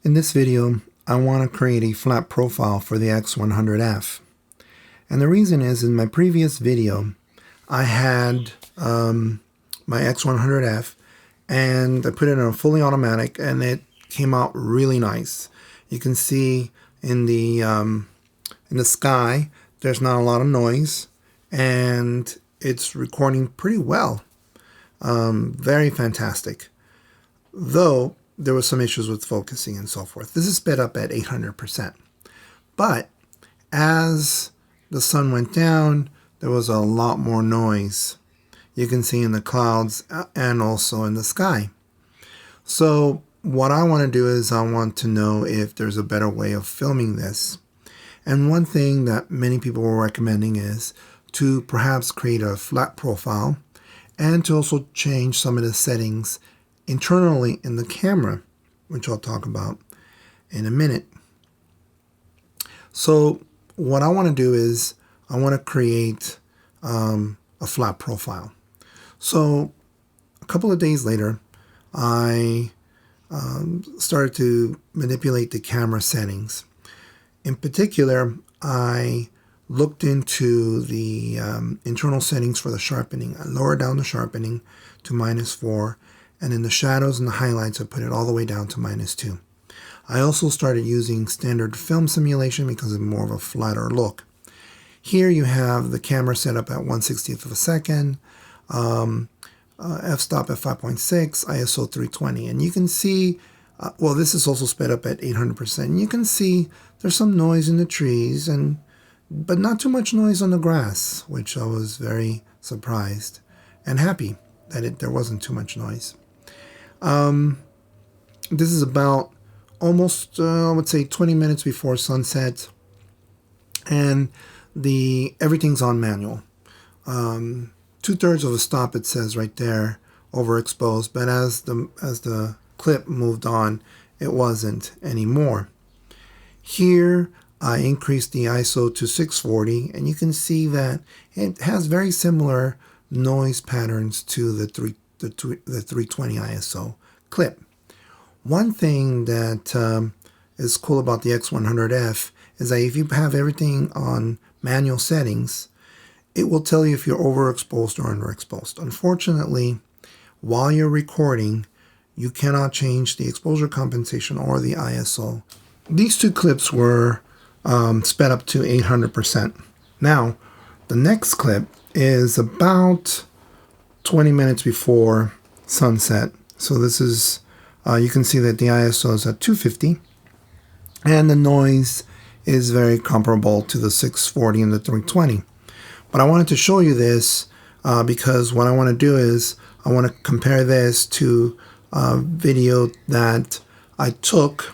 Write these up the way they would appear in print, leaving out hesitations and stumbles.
In this video, I want to create a flat profile for the X100F. And the reason is, in my previous video, I had my X100F and I put it in a fully automatic and it came out really nice. You can see in the sky, there's not a lot of noise and it's recording pretty well. Very fantastic. Though there was some issues with focusing and so forth. This is sped up at 800%. But as the sun went down, there was a lot more noise. You can see in the clouds and also in the sky. So what I want to do is I want to know if there's a better way of filming this. And one thing that many people were recommending is to perhaps create a flat profile and to also change some of the settings internally in the camera, which I'll talk about in a minute. So what I want to do is I want to create a flat profile. So a couple of days later, I started to manipulate the camera settings. In particular, I looked into the internal settings for the sharpening. I lowered down the sharpening to -4. And in the shadows and the highlights, I put it all the way down to -2. I also started using standard film simulation because it's more of a flatter look. Here you have the camera set up at 1/60th of a second, f-stop at 5.6, ISO 320. And you can see, well, this is also sped up at 800%. And you can see there's some noise in the trees, but not too much noise on the grass, which I was very surprised and happy that there wasn't too much noise. This is about almost, I would say 20 minutes before sunset, and everything's on manual. 2/3 of a stop, it says right there, overexposed, but as the clip moved on, it wasn't anymore. Here, I increased the ISO to 640, and you can see that it has very similar noise patterns to the 320 ISO clip. One thing that is cool about the X100F is that if you have everything on manual settings, it will tell you if you're overexposed or underexposed. Unfortunately, while you're recording, you cannot change the exposure compensation or the ISO. These two clips were sped up to 800%. Now, the next clip is about 20 minutes before sunset. So this is, you can see that the ISO is at 250 and the noise is very comparable to the 640 and the 320. But I wanted to show you this because what I want to do is I want to compare this to a video that I took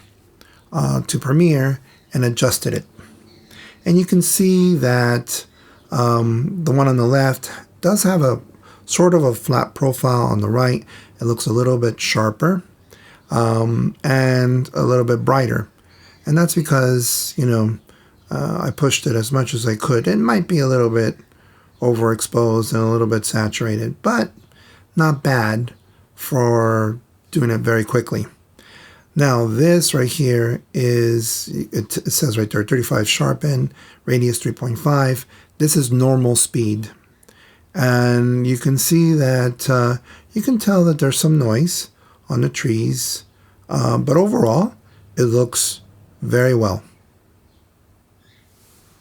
to Premiere and adjusted it. And you can see that the one on the left does have a sort of a flat profile. On the right, it looks a little bit sharper and a little bit brighter. And that's because, I pushed it as much as I could. It might be a little bit overexposed and a little bit saturated, but not bad for doing it very quickly. Now this right here is, it says right there, 35 sharpen, radius 3.5. This is normal speed. And you can see that, you can tell that there's some noise on the trees, but overall, it looks very well.